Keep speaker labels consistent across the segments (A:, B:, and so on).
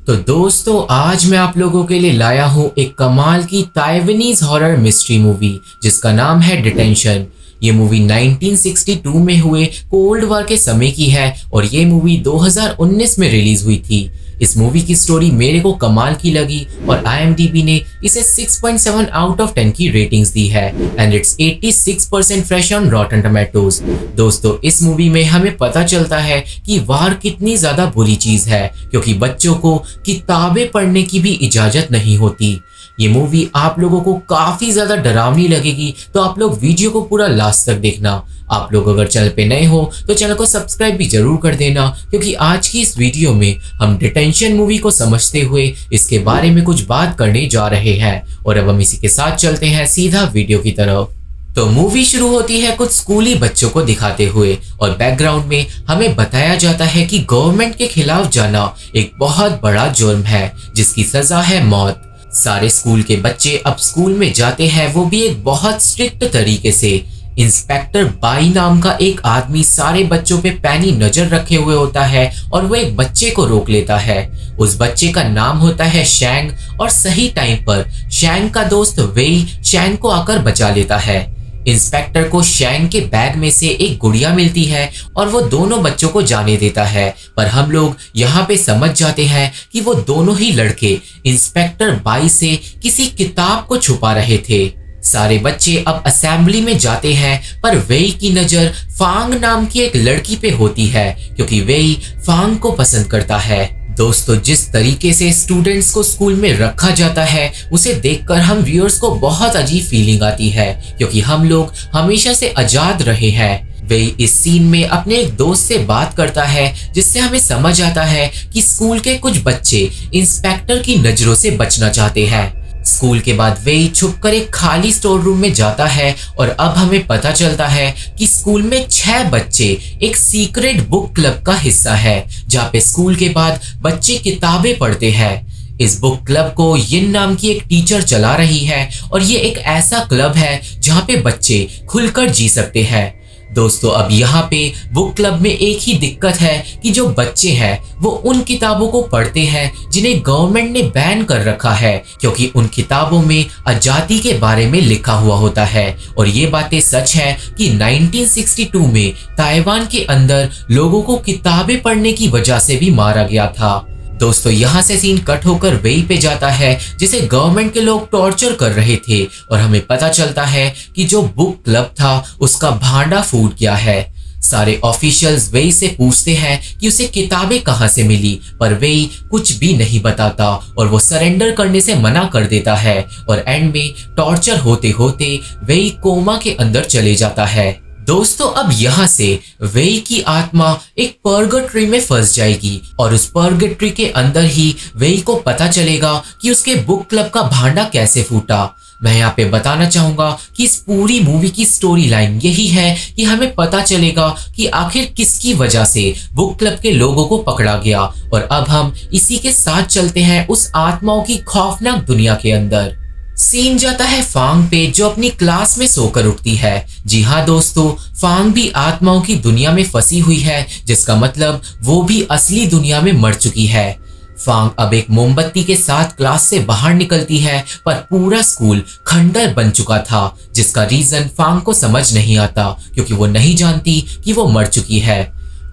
A: तो दोस्तों आज मैं आप लोगों के लिए लाया हूँ एक कमाल की ताइवानीज हॉरर मिस्ट्री मूवी जिसका नाम है डिटेंशन। ये मूवी 1962 में हुए कोल्ड वॉर के समय की है और ये मूवी 2019 में रिलीज हुई थी। इस मूवी की स्टोरी मेरे को कमाल की लगी और IMDb ने इसे 6.7 आउट ऑफ 10 की रेटिंग्स दी है and it's 86% fresh on रॉटन tomatoes. दोस्तों इस मूवी में हमें पता चलता है कि वार कितनी ज्यादा बुरी चीज है क्योंकि बच्चों को किताबें पढ़ने की भी इजाजत नहीं होती। ये मूवी आप लोगों को काफी ज्यादा डरावनी लगेगी तो आप लोग वीडियो को पूरा लास्ट तक देखना। आप लोग अगर चैनल पे नए हो तो चैनल को सब्सक्राइब भी जरूर कर देना क्योंकि आज की इस वीडियो में हम डिटेंशन मूवी को समझते हुए इसके बारे में कुछ बात करने जा रहे हैं। और अब हम इसी के साथ चलते हैं सीधा वीडियो की तरफ। तो मूवी शुरू होती है कुछ स्कूली बच्चों को दिखाते हुए और बैकग्राउंड में हमें बताया जाता है कि गवर्नमेंट के खिलाफ जाना एक बहुत बड़ा जुर्म है जिसकी सजा है मौत। सारे स्कूल के बच्चे अब स्कूल में जाते हैं, वो भी एक बहुत स्ट्रिक्ट तरीके से। इंस्पेक्टर बाई नाम का एक आदमी सारे बच्चों पे पैनी नजर रखे हुए होता है और वो एक बच्चे को रोक लेता है। उस बच्चे का नाम होता है शैंग और सही टाइम पर शैंग का दोस्त वेई शैंग को आकर बचा लेता है। इंस्पेक्टर को शैंग के बैग में से एक गुड़िया मिलती है और वो दोनों बच्चों को जाने देता है, पर हम लोग यहाँ पे समझ जाते हैं कि वो दोनों ही लड़के इंस्पेक्टर बाई से किसी किताब को छुपा रहे थे। सारे बच्चे अब असेंबली में जाते हैं पर वेई की नजर फांग नाम की एक लड़की पे होती है क्योंकि वेई फांग को पसंद करता है। दोस्तों जिस तरीके से स्टूडेंट्स को स्कूल में रखा जाता है उसे देखकर हम व्यूअर्स को बहुत अजीब फीलिंग आती है क्योंकि हम लोग हमेशा से आजाद रहे हैं। वे इस सीन में अपने एक दोस्त से बात करता है जिससे हमें समझ आता है कि स्कूल के कुछ बच्चे इंस्पेक्टर की नजरों से बचना चाहते हैं। स्कूल के बाद वे छुपकर एक खाली स्टोर रूम में जाता है और अब हमें पता चलता है कि स्कूल में 6 बच्चे एक सीक्रेट बुक क्लब का हिस्सा है जहाँ पे स्कूल के बाद बच्चे किताबें पढ़ते हैं। इस बुक क्लब को यिन नाम की एक टीचर चला रही है और ये एक ऐसा क्लब है जहाँ पे बच्चे खुलकर जी सकते हैं। दोस्तों अब यहाँ पे बुक क्लब में एक ही दिक्कत है कि जो बच्चे हैं वो उन किताबों को पढ़ते हैं जिन्हें गवर्नमेंट ने बैन कर रखा है क्योंकि उन किताबों में आजादी के बारे में लिखा हुआ होता है। और ये बातें सच है कि 1962 में ताइवान के अंदर लोगों को किताबें पढ़ने की वजह से भी मारा गया था। दोस्तों यहाँ से सीन कट होकर वेई पे जाता है जिसे गवर्नमेंट के लोग टॉर्चर कर रहे थे और हमें पता चलता है कि जो बुक क्लब था उसका भांडा फूट गया है। सारे ऑफिशियल्स वेई से पूछते हैं कि उसे किताबें कहां से मिली पर वेई कुछ भी नहीं बताता और वो सरेंडर करने से मना कर देता है और एंड में टॉर्चर होते होते वेई कोमा के अंदर चले जाता है। दोस्तों अब यहाँ से वेई की आत्मा एक पर्गेटरी में फंस जाएगी और उस पर्गेटरी के अंदर ही वेई को पता चलेगा कि उसके बुक क्लब का भांडा कैसे फूटा। मैं यहाँ पे बताना चाहूंगा कि इस पूरी मूवी की स्टोरी लाइन यही है कि हमें पता चलेगा कि आखिर किसकी वजह से बुक क्लब के लोगों को पकड़ा गया। और अब हम इसी के साथ चलते हैं उस आत्माओं की खौफनाक दुनिया के अंदर। सीन जाता है फांग पे जो अपनी क्लास में सोकर उठती है। जी हाँ दोस्तों, फांग भी आत्माओं की दुनिया में फंसी हुई है जिसका मतलब वो भी असली दुनिया में मर चुकी है। फांग अब एक मोमबत्ती के साथ क्लास से बाहर निकलती है पर पूरा स्कूल खंडर बन चुका था जिसका रीजन फांग को समझ नहीं आता क्योंकि वो नहीं जानती कि वो मर चुकी है।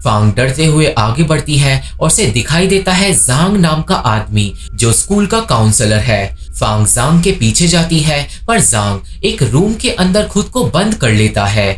A: फांग डरते हुए आगे बढ़ती है और उसे दिखाई देता है जांग नाम का आदमी जो स्कूल का काउंसलर है। फांग जांग के पीछे जाती है पर जांग एक रूम के अंदर खुद को बंद कर लेता है।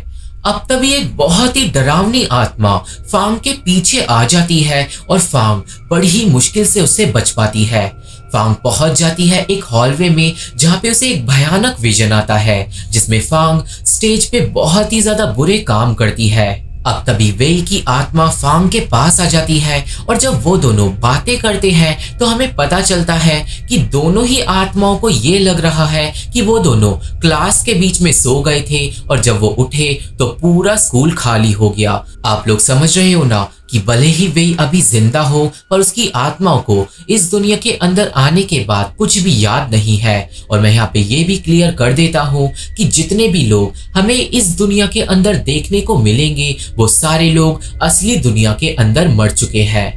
A: अब तभी एक बहुत ही डरावनी आत्मा फांग के पीछे आ जाती है और फांग बड़ी ही मुश्किल से उससे बच पाती है। फांग पहुंच जाती है एक हॉलवे में जहां पे उसे एक भयानक विजन आता है जिसमें फांग स्टेज पे बहुत ही ज्यादा बुरे काम करती है। अब तभी वेई की आत्मा फांग के पास आ जाती है और जब वो दोनों बातें करते हैं तो हमें पता चलता है कि दोनों ही आत्माओं को ये लग रहा है कि वो दोनों क्लास के बीच में सो गए थे और जब वो उठे तो पूरा स्कूल खाली हो गया। आप लोग समझ रहे हो ना कि भले ही वे अभी जिंदा हो पर उसकी आत्माओं को इस दुनिया के अंदर आने के बाद कुछ भी याद नहीं है। और मैं यहाँ पे ये भी क्लियर कर देता हूँ कि जितने भी लोग हमें इस दुनिया के अंदर देखने को मिलेंगे वो सारे लोग असली दुनिया के अंदर मर चुके हैं।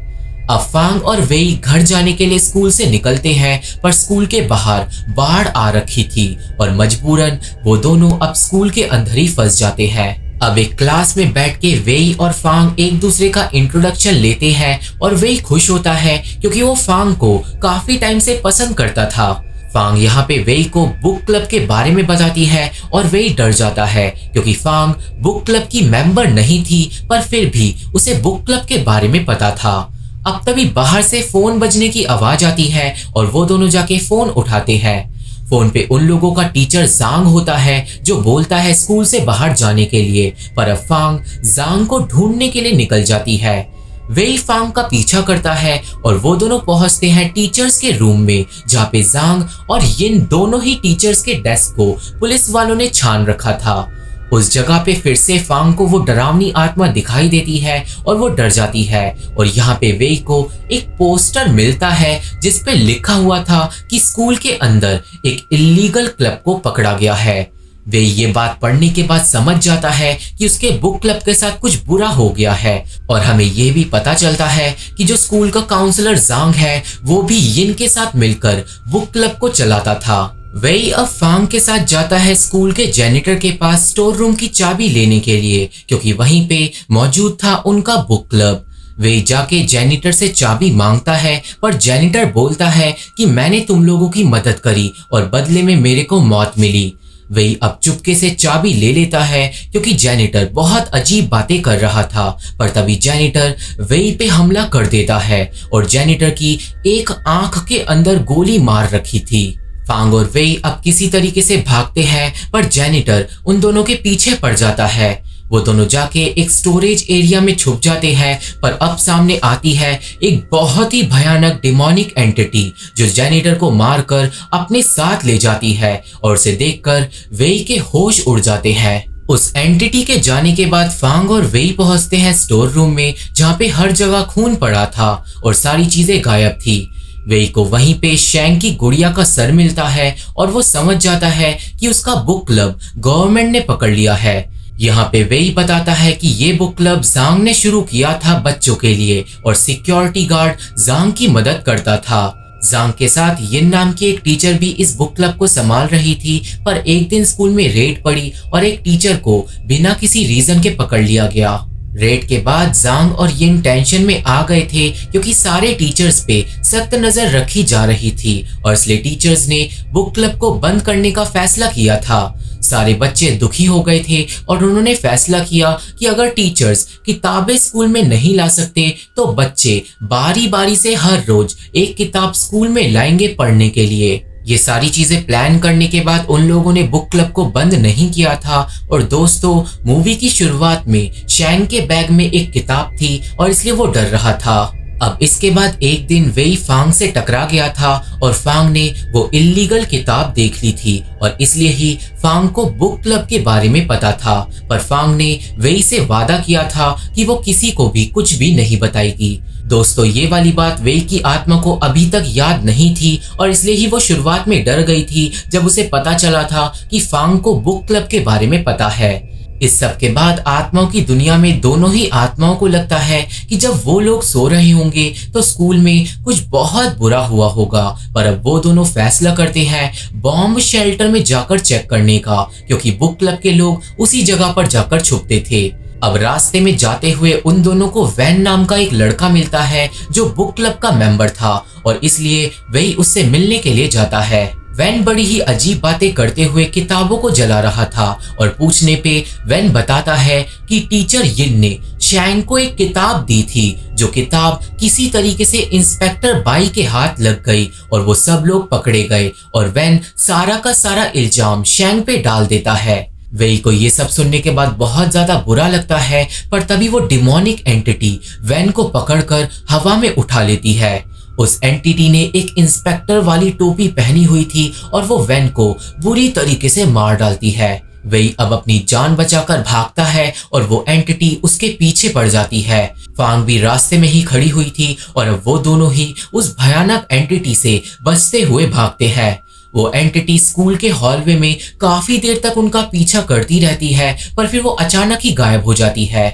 A: अब फांग और वेई घर जाने के लिए स्कूल से निकलते हैं, पर स्कूल के बाहर बाढ़ आ रखी थी और मजबूरन वो दोनों अब स्कूल के अंदर ही फंस जाते हैं। अब एक क्लास में बैठ के वेई और फांग एक दूसरे का इंट्रोडक्शन लेते हैं और वेई खुश होता है क्योंकि वो फांग को काफी टाइम से पसंद करता था। फांग यहाँ पे वेई को बुक क्लब के बारे में बताती है और वेई डर जाता है क्योंकि फांग बुक क्लब की मेंबर नहीं थी, पर फिर भी उसे बुक क्लब के बारे में पता था। अब तभी बाहर से फोन बजने की आवाज आती है और वो दोनों जाके फोन उठाते हैं। फोन पे उन लोगों का टीचर जांग होता है जो बोलता है स्कूल से बाहर जाने के लिए, पर अब फांग जांग को ढूंढने के लिए निकल जाती है। वेई फांग का पीछा करता है और वो दोनों पहुंचते हैं टीचर्स के रूम में, जहाँ पे जांग और यिन दोनों ही टीचर्स के डेस्क को पुलिस वालों ने छान रखा था। उस जगह पे फिर से फांग को वो डरावनी आत्मा दिखाई देती है और वो डर जाती है और यहाँ पे वेई को एक पोस्टर मिलता है जिस पे लिखा हुआ था कि स्कूल के अंदर एक इल्लीगल क्लब को पकड़ा गया है। वे ये बात पढ़ने के बाद समझ जाता है कि उसके बुक क्लब के साथ कुछ बुरा हो गया है और हमें ये भी पता चलता है कि जो स्कूल का काउंसलर जांग है वो भी यिन के साथ मिलकर बुक क्लब को चलाता था। वेई अब फांग के साथ जाता है स्कूल के जेनिटर के पास स्टोर रूम की चाबी लेने के लिए क्योंकि वहीं पे मौजूद था उनका बुक क्लब। वे जाके जेनिटर से चाबी मांगता है पर जेनिटर बोलता है कि मैंने तुम लोगों की मदद करी और बदले में मेरे को मौत मिली। वे अब चुपके से चाबी ले लेता है क्योंकि जेनिटर बहुत अजीब बातें कर रहा था, पर तभी जेनिटर वेई पे हमला कर देता है और जेनिटर की एक आंख के अंदर गोली मार रखी थी। फांग और वेई अब किसी तरीके से भागते हैं पर जेनिटर उन दोनों के पीछे पड़ जाता है। वो दोनों जाके एक स्टोरेज एरिया में छुप जाते हैं, पर अब सामने आती है एक बहुत ही भयानक डिमोनिक एंटिटी जो जेनिटर को मारकर अपने साथ ले जाती है और उसे देखकर वेई के होश उड़ जाते हैं। उस एंटिटी के जाने के बाद फांग और वेई पहुंचते हैं स्टोर रूम में जहाँ पे हर जगह खून पड़ा था और सारी चीजें गायब थी। वेई को वहीं पे शैंग की गुड़िया का सर मिलता है और वो समझ जाता है कि उसका बुक क्लब गवर्नमेंट ने पकड़ लिया है। यहाँ पे वेई बताता है कि ये बुक क्लब जांग ने शुरू किया था बच्चों के लिए और सिक्योरिटी गार्ड जांग की मदद करता था। जांग के साथ यिन नाम की एक टीचर भी इस बुक क्लब को संभाल रही थी, पर एक दिन स्कूल में रेड पड़ी और एक टीचर को बिना किसी रीजन के पकड़ लिया गया। रेड के बाद जांग और यिन टेंशन में आ गए थे क्योंकि सारे टीचर्स पे सख्त नजर रखी जा रही थी और इसलिए टीचर्स ने बुक क्लब को बंद करने का फैसला किया था। सारे बच्चे दुखी हो गए थे और उन्होंने फैसला किया कि अगर टीचर्स किताबें स्कूल में नहीं ला सकते तो बच्चे बारी बारी से हर रोज एक किताब स्कूल में लाएंगे पढ़ने के लिए। ये सारी चीजें प्लान करने के बाद उन लोगों ने बुक क्लब को बंद नहीं किया था। और दोस्तों, मूवी की शुरुआत में शैंग के बैग में एक किताब थी और इसलिए वो डर रहा था। अब इसके बाद एक दिन वेई फांग से टकरा गया था और फांग ने वो इल्लीगल किताब देख ली थी और इसलिए ही फांग को बुक क्लब के बारे में पता था, पर फांग ने वेई से वादा किया था कि वो किसी को भी कुछ भी नहीं बताएगी। दोस्तों, ये वाली बात वेई की आत्मा को अभी तक याद नहीं थी और इसलिए ही वो शुरुआत में डर गई थी जब उसे पता चला था कि फांग को बुक क्लब के बारे में पता है। इस सब के बाद आत्माओं की दुनिया में दोनों ही आत्माओं को लगता है कि जब वो लोग सो रहे होंगे तो स्कूल में कुछ बहुत बुरा हुआ होगा, पर अब वो दोनों फैसला करते हैं बॉम्ब शेल्टर में जाकर चेक करने का, क्योंकि बुक क्लब के लोग उसी जगह पर जाकर छुपते थे। अब रास्ते में जाते हुए उन दोनों को वैन नाम का एक लड़का मिलता है जो बुक क्लब का मेंबर था और इसलिए वही उससे मिलने के लिए जाता है। वैन बड़ी ही अजीब बातें करते हुए किताबों को जला रहा था और पूछने पे वैन बताता है कि टीचर यिन ने शैंग को एक किताब दी थी, जो किताब किसी तरीके से इंस्पेक्टर बाई के हाथ लग गई और वो सब लोग पकड़े गए और वैन सारा का सारा इल्जाम शैंग पे डाल देता है। वेई को ये सब सुनने के बाद बहुत ज्यादा बुरा लगता है, पर तभी वो डिमोनिक एंटिटी वैन को पकड़कर हवा में उठा लेती है। उस एंटिटी ने एक इंस्पेक्टर वाली टोपी पहनी हुई थी और वो वैन को बुरी तरीके से मार डालती है। वेई अब अपनी जान बचाकर भागता है और वो एंटिटी उसके पीछे पड़ जाती है। फांग भी रास्ते में ही खड़ी हुई थी और अब वो दोनों ही उस भयानक एंटिटी से बचते हुए भागते हैं। वो एंटिटी स्कूल के हॉलवे में काफी देर तक उनका पीछा करती रहती है, पर फिर वो अचानक ही गायब हो जाती है।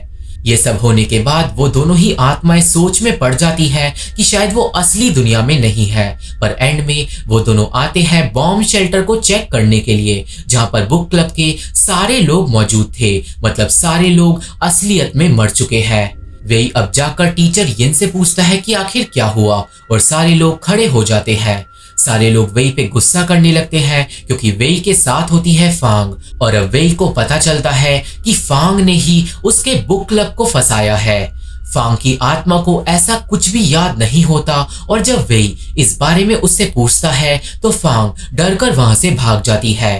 A: ये सब होने के बाद वो दोनों ही आत्माएं सोच में पड़ जाती हैं कि शायद वो असली दुनिया में नहीं है। पर एंड में वो दोनों आते हैं बॉम्ब शेल्टर को चेक करने के लिए, जहां पर बुक क्लब के सारे लोग मौजूद थे। मतलब सारे लोग असलियत में मर चुके हैं। वेई अब जाकर टीचर यिन से पूछता है कि आखिर क्या हुआ, और सारे लोग खड़े हो जाते हैं। सारे लोग वेई पे गुस्सा करने लगते हैं क्योंकि वेई के साथ होती है फांग, और अब वेई को पता चलता है कि फांग ने ही उसके बुक क्लब को फंसाया है। फांग की आत्मा को ऐसा कुछ भी याद नहीं होता, और जब वेई इस बारे में उससे पूछता है तो फांग डरकर वहां से भाग जाती है।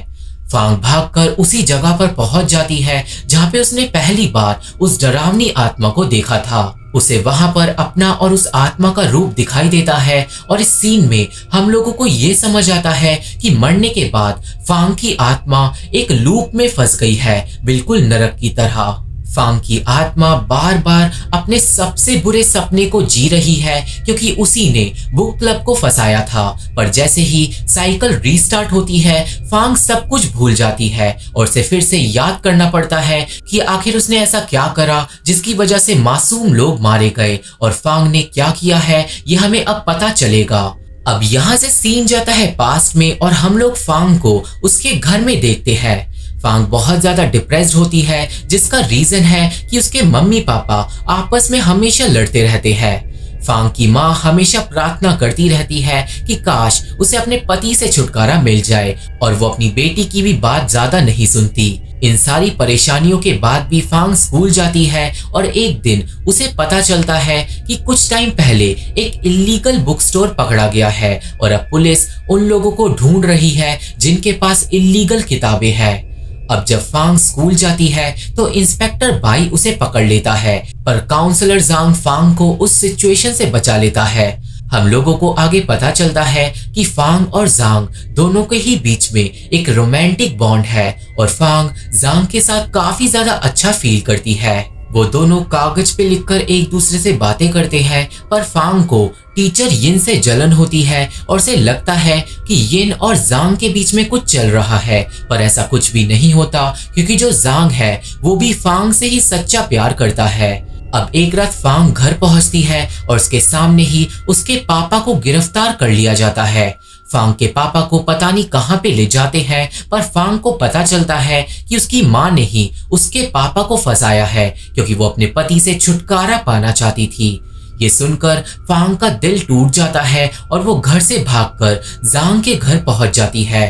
A: फांग भागकर उसी जगह पर पहुंच जाती है जहां पे उसने पहली बार उस डरावनी आत्मा को देखा था। उसे वहां पर अपना और उस आत्मा का रूप दिखाई देता है, और इस सीन में हम लोगों को ये समझ आता है कि मरने के बाद फांग की आत्मा एक लूप में फंस गई है, बिल्कुल नरक की तरह। फांग की आत्मा बार बार अपने सबसे बुरे सपने को जी रही है क्योंकि उसी ने बुक क्लब को फंसाया था। पर जैसे ही साइकिल रीस्टार्ट होती है, फांग सब कुछ भूल जाती है और उसे फिर से याद करना पड़ता है कि आखिर उसने ऐसा क्या करा जिसकी वजह से मासूम लोग मारे गए, और फांग ने क्या किया है ये हमें अब पता चलेगा। अब यहाँ से सीन जाता है पास्ट में, और हम लोग फांग को उसके घर में देखते हैं। फांग बहुत ज्यादा डिप्रेस्ड होती है, जिसका रीजन है कि उसके मम्मी पापा आपस में हमेशा लड़ते रहते हैं। फांग की माँ हमेशा प्रार्थना करती रहती है कि काश उसे अपने पति से छुटकारा मिल जाए, और वो अपनी बेटी की भी बात ज्यादा नहीं सुनती। इन सारी परेशानियों के बाद भी फांग स्कूल जाती है, और एक दिन उसे पता चलता है कि कुछ टाइम पहले एक इल्लीगल बुक स्टोर पकड़ा गया है, और अब पुलिस उन लोगों को ढूंढ रही है जिनके पास इल्लीगल किताबें हैं। अब जब फांग स्कूल जाती है तो इंस्पेक्टर बाई उसे पकड़ लेता है, पर काउंसलर जांग फांग को उस सिचुएशन से बचा लेता है। हम लोगों को आगे पता चलता है कि फांग और जांग दोनों के ही बीच में एक रोमांटिक बॉन्ड है, और फांग जांग के साथ काफी ज्यादा अच्छा फील करती है। वो दोनों कागज पे लिखकर एक दूसरे से बातें करते हैं, पर फांग को टीचर यिन से जलन होती है और उसे लगता है कि यिन और जांग के बीच में कुछ चल रहा है, पर ऐसा कुछ भी नहीं होता क्योंकि जो जांग है वो भी फांग से ही सच्चा प्यार करता है। अब एक रात फांग घर पहुंचती है और उसके सामने ही उसके पापा को गिरफ्तार कर लिया जाता है। फांग के पापा को पता नहीं कहां पे ले जाते हैं, पर फांग को पता चलता है कि उसकी माँ ने ही उसके पापा को फंसाया है क्योंकि वो अपने पति से छुटकारा पाना चाहती थी। ये सुनकर फांग का दिल टूट जाता है और वो घर से भागकर जांग के घर पहुंच जाती है।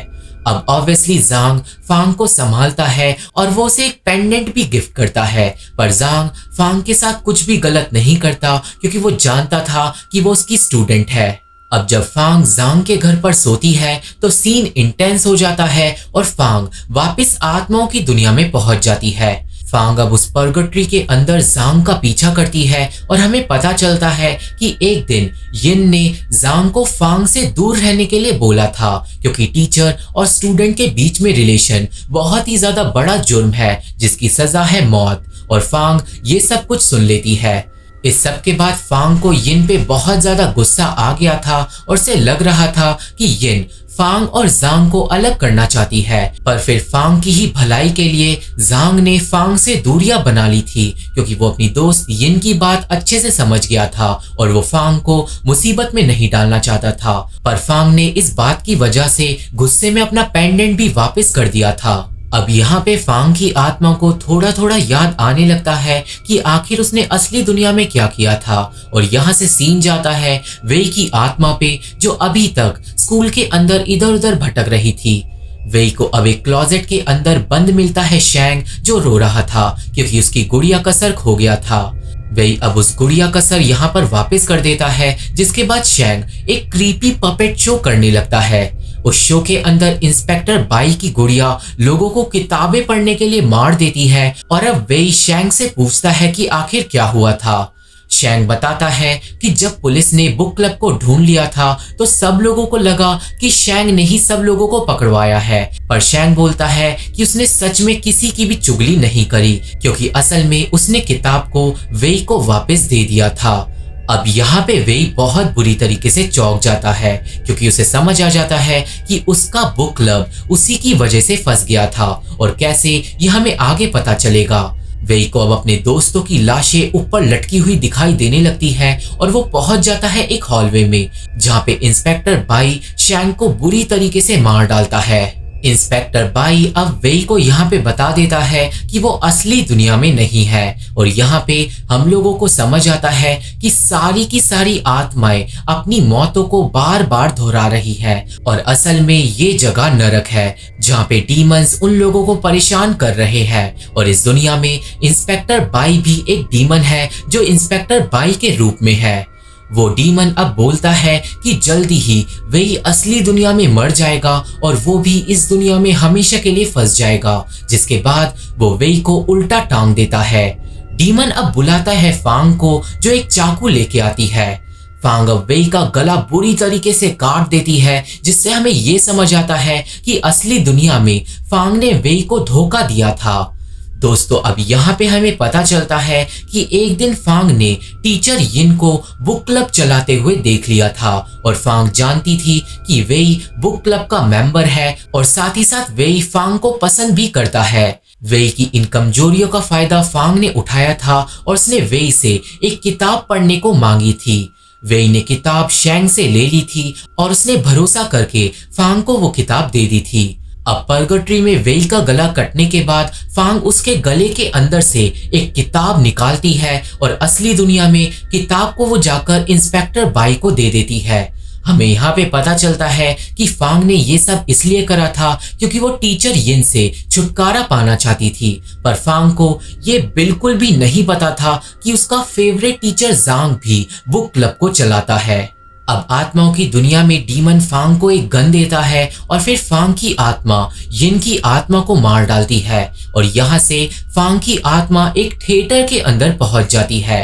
A: अब ऑब्वियसली जांग फांग को संभालता है और वो उसे एक पेंडेंट भी गिफ्ट करता है, पर जांग फांग के साथ कुछ भी गलत नहीं करता क्योंकि वो जानता था कि वो उसकी स्टूडेंट है। अब जब फांग जांग के घर पर सोती है तो सीन इंटेंस हो जाता है और फांग वापस आत्माओं की दुनिया में पहुंच जाती है। फांग अब उस पर्गेटरी के अंदर जांग का पीछा करती है और हमें पता चलता है कि एक दिन यिन ने जांग को फांग से दूर रहने के लिए बोला था क्योंकि टीचर और स्टूडेंट के बीच में रिलेशन बहुत ही ज्यादा बड़ा जुर्म है जिसकी सजा है मौत, और फांग ये सब कुछ सुन लेती है। इस सब के बाद फांग को यिन पे बहुत ज्यादा गुस्सा आ गया था और उसे लग रहा था कि यिन फांग और जांग को अलग करना चाहती है, पर फिर फांग की ही भलाई के लिए जांग ने फांग से दूरियां बना ली थी क्योंकि वो अपनी दोस्त यिन की बात अच्छे से समझ गया था और वो फांग को मुसीबत में नहीं डालना चाहता था। पर फांग ने इस बात की वजह से गुस्से में अपना पेंडेंट भी वापस कर दिया था। अब यहाँ पे फांग की आत्मा को थोड़ा थोड़ा याद आने लगता है कि आखिर उसने असली दुनिया में क्या किया था, और यहाँ से सीन जाता है वेई की आत्मा पे जो अभी तक स्कूल के अंदर इधर उधर भटक रही थी। वेई को अब एक क्लोजेट के अंदर बंद मिलता है शैंग जो रो रहा था क्योंकि उसकी गुड़िया का सर खो गया था। वेई अब उस गुड़िया का सर यहाँ पर वापस कर देता है, जिसके बाद शैंग एक क्रीपी पपेट शो करने लगता है। उस शो के अंदर इंस्पेक्टर बाई की गुड़िया लोगों को किताबें पढ़ने के लिए मार देती है, और अब वेई शैंग से पूछता है कि आखिर क्या हुआ था। शैंग बताता है कि जब पुलिस ने बुक क्लब को ढूंढ लिया था तो सब लोगों को लगा कि शैंग ने ही सब लोगों को पकड़वाया है, पर शैंग बोलता है कि उसने सच में किसी की भी चुगली नहीं करी क्योंकि असल में उसने किताब को वेई को वापस दे दिया था। अब यहाँ पे वेई बहुत बुरी तरीके से चौंक जाता है क्योंकि उसे समझ आ जाता है कि उसका बुक क्लब उसी की वजह से फंस गया था, और कैसे ये हमें आगे पता चलेगा। वेई को अब अपने दोस्तों की लाशें ऊपर लटकी हुई दिखाई देने लगती है और वो पहुंच जाता है एक हॉलवे में, जहां पे इंस्पेक्टर बाई शैंग को बुरी तरीके से मार डालता है। इंस्पेक्टर बाई अब वेई को यहाँ पे बता देता है कि वो असली दुनिया में नहीं है और यहाँ पे हम लोगों को समझ आता है कि सारी की सारी आत्माएं अपनी मौतों को बार बार दोहरा रही है और असल में ये जगह नरक है, जहाँ पे डीमंस उन लोगों को परेशान कर रहे हैं। और इस दुनिया में इंस्पेक्टर बाई भी एक डीमन है जो इंस्पेक्टर बाई के रूप में है। वो डीमन अब बोलता है कि जल्दी ही वही असली दुनिया में मर जाएगा और वो भी इस दुनिया में हमेशा के लिए फंस जाएगा, जिसके बाद वो वेई को उल्टा टांग देता है। डीमन अब बुलाता है फांग को, जो एक चाकू लेके आती है। फांग अब वेई का गला बुरी तरीके से काट देती है, जिससे हमें ये समझ आता है कि असली दुनिया में फांग ने वेई को धोखा दिया था। दोस्तों, अब यहाँ पे हमें पता चलता है कि एक दिन फांग ने टीचर यिन को बुक क्लब चलाते हुए देख लिया था और फांग जानती थी कि वेई बुक क्लब का मेंबर है और साथ ही साथ वेई फांग को पसंद भी करता है। वेई की इन कमजोरियों का फायदा फांग ने उठाया था और उसने वेई से एक किताब पढ़ने को मांगी थी। वेई ने किताब शैंग से ले ली थी और उसने भरोसा करके फांग को वो किताब दे दी थी। अब पर्गेटरी में वेई का गला कटने के बाद फांग उसके गले के अंदर से एक किताब निकालती है और असली दुनिया में किताब को वो जाकर इंस्पेक्टर बाई को दे देती है। हमें यहाँ पे पता चलता है कि फांग ने ये सब इसलिए करा था क्योंकि वो टीचर यिन से छुटकारा पाना चाहती थी, पर फांग को ये बिल्कुल भी नहीं पता था कि उसका फेवरेट टीचर जांग भी बुक क्लब को चलाता है। अब आत्माओं की दुनिया में डीमन फांग को एक गन देता है और फिर फांग की आत्मा यिन की आत्मा को मार डालती है और यहाँ से फांग की आत्मा एक थिएटर के अंदर पहुंच जाती है।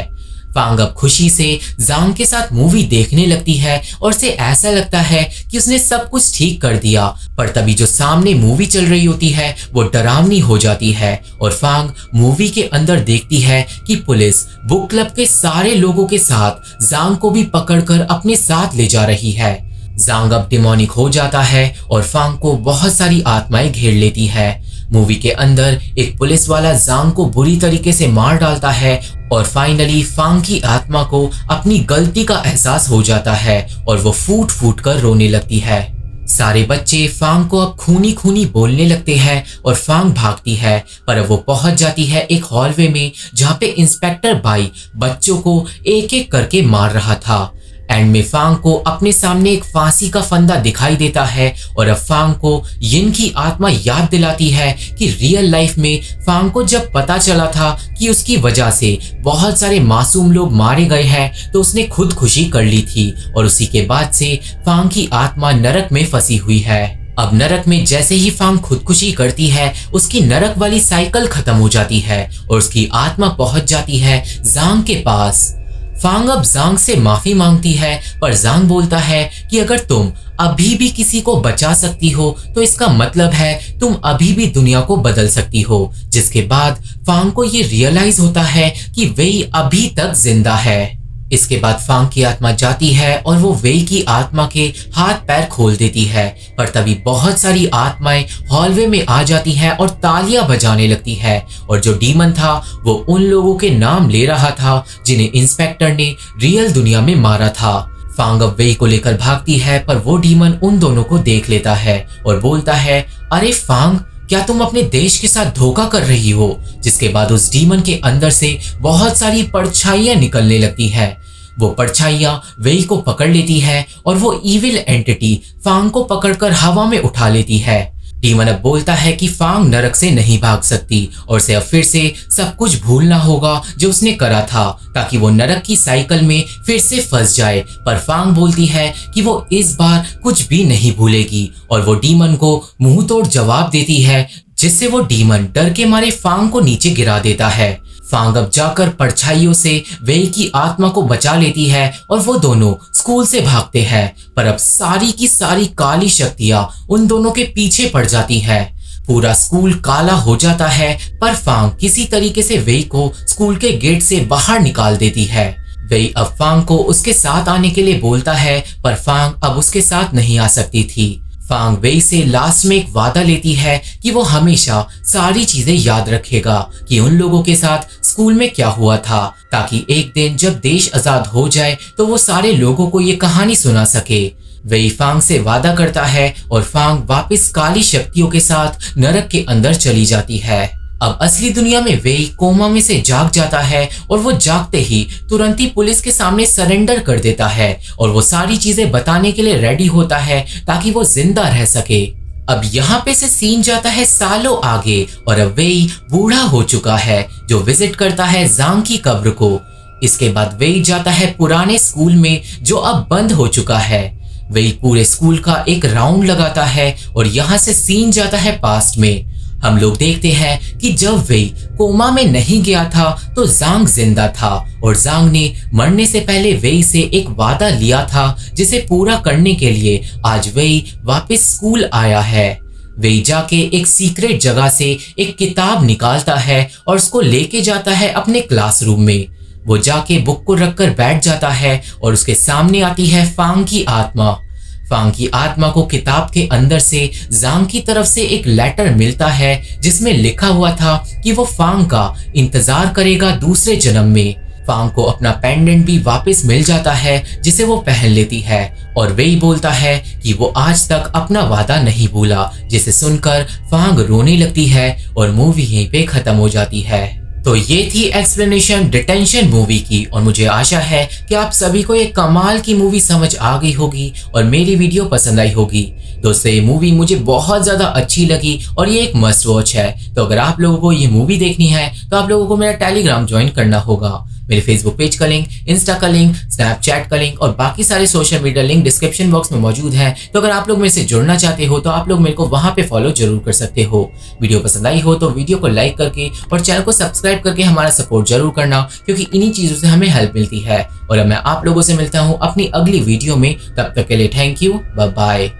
A: फांग अब खुशी से जांग के साथ मूवी देखने लगती है और उसे ऐसा लगता है कि उसने सब कुछ ठीक कर दिया, पर तभी जो सामने मूवी चल रही होती है वो डरावनी हो जाती है और फांग मूवी के अंदर देखती है कि पुलिस बुक क्लब के सारे लोगों के साथ जांग को भी पकड़कर अपने साथ ले जा रही है। जांग अब डिमोनिक हो जाता है और फांग को बहुत सारी आत्माएं घेर लेती है। मूवी के अंदर एक पुलिस वाला जांग को बुरी तरीके से मार डालता है और फाइनली फांग की आत्मा को अपनी गलती का एहसास हो जाता है और वो फूट फूट कर रोने लगती है। सारे बच्चे फांग को अब खूनी खूनी बोलने लगते हैं और फांग भागती है, पर अब वो पहुंच जाती है एक हॉलवे में जहां पे इंस्पेक्टर बाई बच्चों को एक एक करके मार रहा था। एंड में फांग को अपने सामने एक फांसी का फंदा दिखाई देता है और अब फांग को यिन की आत्मा याद दिलाती है कि रियल लाइफ में फांग को जब पता चला था कि उसकी वजह से बहुत सारे मासूम लोग मारे गए हैं तो उसने खुदकुशी कर ली थी और उसी के बाद से फांग की आत्मा नरक में फंसी हुई है। अब नरक में जैसे ही फांग खुदकुशी करती है उसकी नरक वाली साइकिल खत्म हो जाती है और उसकी आत्मा पहुंच जाती है जांग के पास। फांग अब जांग से माफी मांगती है, पर जांग बोलता है कि अगर तुम अभी भी किसी को बचा सकती हो तो इसका मतलब है तुम अभी भी दुनिया को बदल सकती हो। जिसके बाद फांग को ये रियलाइज होता है कि वेई अभी तक जिंदा है। इसके बाद फांग की आत्मा जाती है और वो वेई की आत्मा के हाथ पैर खोल देती है, पर तभी बहुत सारी आत्माएं हॉलवे में आ जाती हैं और तालियां बजाने लगती है और जो डीमन था वो उन लोगों के नाम ले रहा था जिन्हें इंस्पेक्टर ने रियल दुनिया में मारा था। फांग अब वेई को लेकर भागती है, पर वो डीमन उन दोनों को देख लेता है और बोलता है, अरे फांग, क्या तुम अपने देश के साथ धोखा कर रही हो? जिसके बाद उस डीमन के अंदर से बहुत सारी परछाइयां निकलने लगती हैं। वो परछाइयां वेई को पकड़ लेती है और वो इविल एंटिटी फांग को पकड़कर हवा में उठा लेती है। डीमन अब बोलता है कि फांग नरक से नहीं भाग सकती और उसे अब फिर से सब कुछ भूलना होगा जो उसने करा था, ताकि वो नरक की साइकिल में फिर से फंस जाए। पर फांग बोलती है कि वो इस बार कुछ भी नहीं भूलेगी और वो डीमन को मुंह तोड़ जवाब देती है, जिससे वो डीमन डर के मारे फांग को नीचे गिरा देता है। फांग अब जाकर परछाइयों से वेई की आत्मा को बचा लेती है और वो दोनों स्कूल से भागते हैं, पर अब सारी की सारी काली शक्तियां उन दोनों के पीछे पड़ जाती है। पूरा स्कूल काला हो जाता है, पर फांग किसी तरीके से वेई को स्कूल के गेट से बाहर निकाल देती है। वेई अब फांग को उसके साथ आने के लिए बोलता है, पर फांग अब उसके साथ नहीं आ सकती थी। फांग वेई से लास्ट में एक वादा लेती है कि वो हमेशा सारी चीजें याद रखेगा कि उन लोगों के साथ स्कूल में क्या हुआ था, ताकि एक दिन जब देश आजाद हो जाए तो वो सारे लोगों को ये कहानी सुना सके। वेई फांग से वादा करता है और फांग वापस काली शक्तियों के साथ नरक के अंदर चली जाती है। अब असली दुनिया में वेई कोमा में से जाग जाता है और वो जागते ही तुरंत ही पुलिस के सामने सरेंडर कर देता है और वो सारी चीजें बताने के लिए रेडी होता है ताकि वो जिंदा रह सके। अब यहाँ पे से सीन जाता है सालों आगे और अब वेई बूढ़ा हो चुका है जो विजिट करता है जांग की कब्र को। इसके बाद वेई जाता है पुराने स्कूल में जो अब बंद हो चुका है। वेई पूरे स्कूल का एक राउंड लगाता है और यहाँ से सीन जाता है पास्ट में। हम लोग देखते हैं कि जब वेई कोमा में नहीं गया था तो जांग जिंदा था और जांग ने मरने से पहले वेई से एक वादा लिया था जिसे पूरा करने के लिए आज वेई वापस स्कूल आया है। वेई जाके एक सीक्रेट जगह से एक किताब निकालता है और उसको लेके जाता है अपने क्लासरूम में। वो जाके बुक को रखकर बैठ जाता है और उसके सामने आती है फांग की आत्मा। फांग की आत्मा को किताब के अंदर से जांग की तरफ से एक लेटर मिलता है जिसमें लिखा हुआ था कि वो फांग का इंतजार करेगा दूसरे जन्म में। फांग को अपना पेंडेंट भी वापस मिल जाता है जिसे वो पहन लेती है और वेई बोलता है कि वो आज तक अपना वादा नहीं भूला, जिसे सुनकर फांग रोने लगती है और मूवी यहीं पे खत्म हो जाती है। तो ये थी एक्सप्लेनेशन डिटेंशन मूवी की और मुझे आशा है कि आप सभी को ये कमाल की मूवी समझ आ गई होगी और मेरी वीडियो पसंद आई होगी। दोस्तों ये मूवी मुझे बहुत ज्यादा अच्छी लगी और ये एक मस्ट वॉच है। तो अगर आप लोगों को ये मूवी देखनी है तो आप लोगों को मेरा टेलीग्राम ज्वाइन करना होगा। मेरे फेसबुक पेज का लिंक, इंस्टा का लिंक, स्नैपचैट का लिंक और बाकी सारे social media link description box में मौजूद है। तो अगर आप लोग मेरे से जुड़ना चाहते हो तो आप लोग मेरे को वहां पे फॉलो जरूर कर सकते हो। वीडियो पसंद आई हो तो वीडियो को लाइक करके और चैनल को सब्सक्राइब करके हमारा सपोर्ट जरूर करना, क्योंकि इन्हीं चीजों से हमें हेल्प मिलती है। और अब मैं आप लोगों से मिलता हूँ अपनी अगली वीडियो में। तब तक के लिए थैंक यू, बाय बाय।